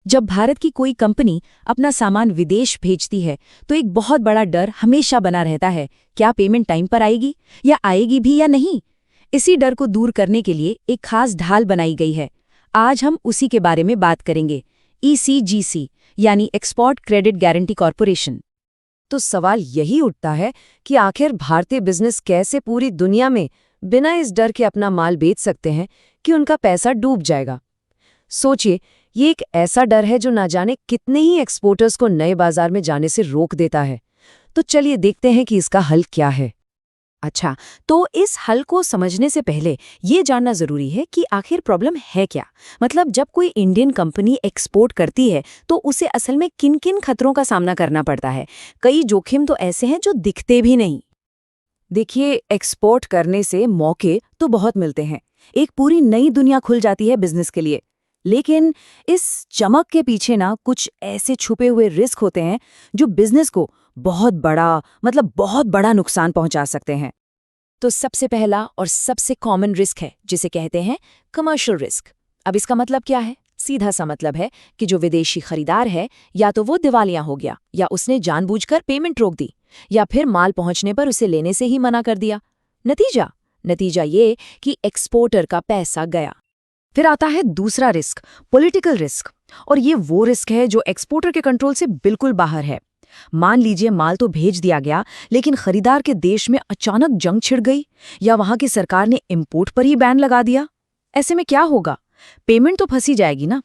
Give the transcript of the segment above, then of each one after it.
जब भारत की कोई कंपनी अपना सामान विदेश भेजती है तो एक बहुत बड़ा डर हमेशा बना रहता है, क्या पेमेंट टाइम पर आएगी या आएगी भी या नहीं। इसी डर को दूर करने के लिए एक खास ढाल बनाई गई है। आज हम उसी के बारे में बात करेंगे, ECGC यानी एक्सपोर्ट क्रेडिट गारंटी कॉर्पोरेशन। तो सवाल यही उठता है कि आखिर भारतीय बिजनेस कैसे पूरी दुनिया में बिना इस डर के अपना माल बेच सकते हैं कि उनका पैसा डूब जाएगा। सोचिए, ये एक ऐसा डर है जो ना जाने कितने ही एक्सपोर्टर्स को नए बाजार में जाने से रोक देता है। तो चलिए देखते हैं कि इसका हल क्या है। अच्छा, तो इस हल को समझने से पहले ये जानना जरूरी है कि आखिर प्रॉब्लम है क्या। मतलब जब कोई इंडियन कंपनी एक्सपोर्ट करती है तो उसे असल में किन किन खतरों का सामना करना पड़ता है। कई जोखिम तो ऐसे हैं जो दिखते भी नहीं। देखिए, एक्सपोर्ट करने से मौके तो बहुत मिलते हैं, एक पूरी नई दुनिया खुल जाती है बिजनेस के लिए। लेकिन इस चमक के पीछे ना कुछ ऐसे छुपे हुए रिस्क होते हैं जो बिजनेस को बहुत बड़ा नुकसान पहुंचा सकते हैं। तो सबसे पहला और सबसे कॉमन रिस्क है जिसे कहते हैं कमर्शियल रिस्क। अब इसका मतलब क्या है? सीधा सा मतलब है कि जो विदेशी खरीदार है या तो वो दिवालिया हो गया, या उसने जानबूझकर पेमेंट रोक दी, या फिर माल पहुंचने पर उसे लेने से ही मना कर दिया। नतीजा ये कि एक्सपोर्टर का पैसा गया। फिर आता है दूसरा रिस्क, पॉलिटिकल रिस्क। और ये वो रिस्क है जो एक्सपोर्टर के कंट्रोल से बिल्कुल बाहर है। मान लीजिए माल तो भेज दिया गया, लेकिन खरीदार के देश में अचानक जंग छिड़ गई, या वहां की सरकार ने इंपोर्ट पर ही बैन लगा दिया। ऐसे में क्या होगा? पेमेंट तो फंसी जाएगी ना।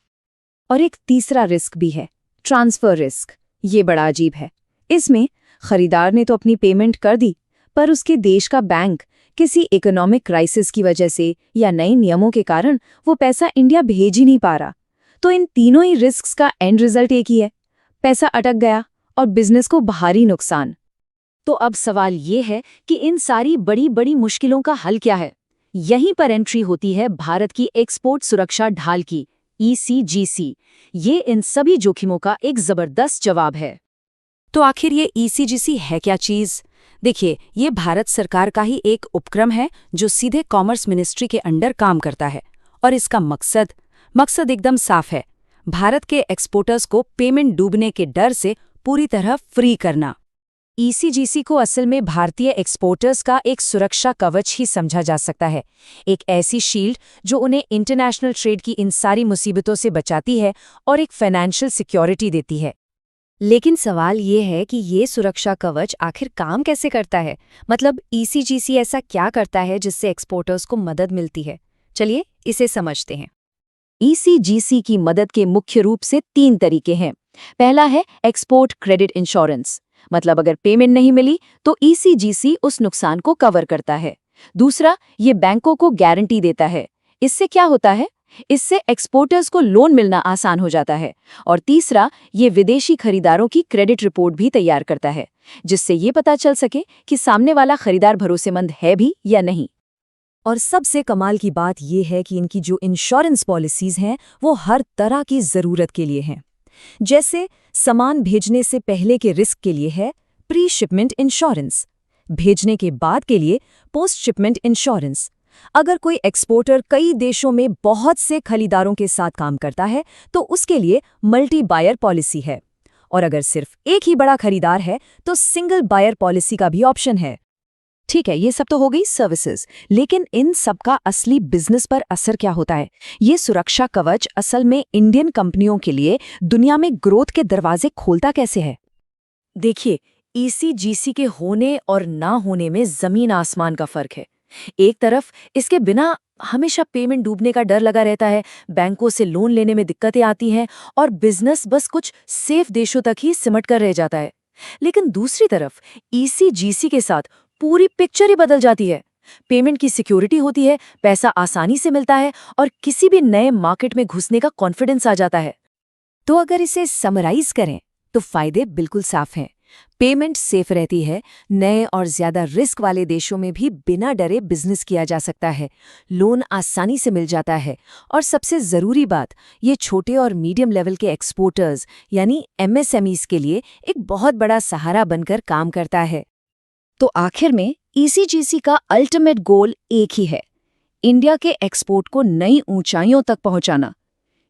और एक तीसरा रिस्क भी है, ट्रांसफर रिस्क। ये बड़ा अजीब है। इसमें खरीदार ने तो अपनी पेमेंट कर दी, पर उसके देश का बैंक किसी इकोनॉमिक क्राइसिस की वजह से या नए नियमों के कारण वो पैसा इंडिया भेज ही नहीं पा रहा। तो इन तीनों ही रिस्क्स का एंड रिजल्ट एक ही है, पैसा अटक गया और बिजनेस को भारी नुकसान। तो अब सवाल ये है कि इन सारी बड़ी बड़ी मुश्किलों का हल क्या है। यहीं पर एंट्री होती है भारत की एक्सपोर्ट सुरक्षा ढाल की, ECGC। ये इन सभी जोखिमों का एक जबरदस्त जवाब है। तो आखिर ये ECGC है क्या चीज? देखिए, ये भारत सरकार का ही एक उपक्रम है जो सीधे कॉमर्स मिनिस्ट्री के अंडर काम करता है। और इसका मकसद एकदम साफ है, भारत के एक्सपोर्टर्स को पेमेंट डूबने के डर से पूरी तरह फ्री करना। ECGC को असल में भारतीय एक्सपोर्टर्स का एक सुरक्षा कवच ही समझा जा सकता है, एक ऐसी शील्ड जो उन्हें इंटरनेशनल ट्रेड की इन सारी मुसीबतों से बचाती है और एक फाइनेंशियल सिक्योरिटी देती है। लेकिन सवाल ये है कि ये सुरक्षा कवच आखिर काम कैसे करता है। मतलब ECGC ऐसा क्या करता है जिससे एक्सपोर्टर्स को मदद मिलती है? चलिए इसे समझते हैं। ECGC की मदद के मुख्य रूप से 3 तरीके हैं। पहला है एक्सपोर्ट क्रेडिट इंश्योरेंस। मतलब अगर पेमेंट नहीं मिली तो ECGC उस नुकसान को कवर करता है। दूसरा, ये बैंकों को गारंटी देता है। इससे क्या होता है? इससे एक्सपोर्टर्स को लोन मिलना आसान हो जाता है। और तीसरा, ये विदेशी खरीदारों की क्रेडिट रिपोर्ट भी तैयार करता है, जिससे ये पता चल सके कि सामने वाला खरीदार भरोसेमंद है भी या नहीं। और सबसे कमाल की बात यह है कि इनकी जो इंश्योरेंस पॉलिसीज हैं वो हर तरह की ज़रूरत के लिए हैं। जैसे सामान भेजने से पहले के रिस्क के लिए है प्री शिपमेंट इंश्योरेंस, भेजने के बाद के लिए पोस्ट शिपमेंट इंश्योरेंस। अगर कोई एक्सपोर्टर कई देशों में बहुत से खरीदारों के साथ काम करता है तो उसके लिए मल्टी बायर पॉलिसी है। और अगर सिर्फ एक ही बड़ा खरीदार है तो सिंगल बायर पॉलिसी का भी ऑप्शन है। ठीक है, ये सब तो हो गई सर्विसेज, लेकिन इन सब का असली बिजनेस पर असर क्या होता है? ये सुरक्षा कवच असल में इंडियन कंपनियों के लिए दुनिया में ग्रोथ के दरवाजे खोलता कैसे है? देखिए, ECGC के होने और ना होने में जमीन आसमान का फर्क है। एक तरफ इसके बिना हमेशा पेमेंट डूबने का डर लगा रहता है, बैंकों से लोन लेने में दिक्कतें आती हैं और बिजनेस बस कुछ सेफ देशों तक ही सिमट कर रह जाता है। लेकिन दूसरी तरफ ECGC के साथ पूरी पिक्चर ही बदल जाती है। पेमेंट की सिक्योरिटी होती है, पैसा आसानी से मिलता है और किसी भी नए मार्केट में घुसने का कॉन्फिडेंस आ जाता है। तो अगर इसे समराइज करें तो फायदे बिल्कुल साफ हैं। पेमेंट सेफ रहती है, नए और ज्यादा रिस्क वाले देशों में भी बिना डरे बिजनेस किया जा सकता है, लोन आसानी से मिल जाता है, और सबसे जरूरी बात, ये छोटे और मीडियम लेवल के एक्सपोर्टर्स यानी MSMEs के लिए एक बहुत बड़ा सहारा बनकर काम करता है। तो आखिर में ECGC का अल्टीमेट गोल एक ही है, इंडिया के एक्सपोर्ट को नई ऊंचाइयों तक पहुंचाना।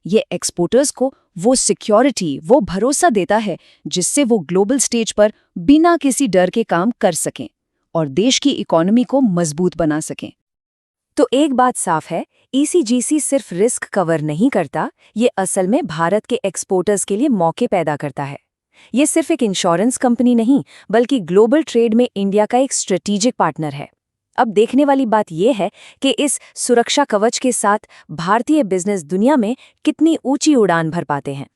ये एक्सपोर्टर्स को वो सिक्योरिटी, वो भरोसा देता है जिससे वो ग्लोबल स्टेज पर बिना किसी डर के काम कर सकें और देश की इकोनॉमी को मजबूत बना सकें। तो एक बात साफ है, ईसीजीसी सिर्फ रिस्क कवर नहीं करता, ये असल में भारत के एक्सपोर्टर्स के लिए मौके पैदा करता है। ये सिर्फ एक इंश्योरेंस कंपनी नहीं, बल्कि ग्लोबल ट्रेड में इंडिया का एक स्ट्रेटेजिक पार्टनर है। अब देखने वाली बात यह है कि इस सुरक्षा कवच के साथ भारतीय बिजनेस दुनिया में कितनी ऊंची उड़ान भर पाते हैं।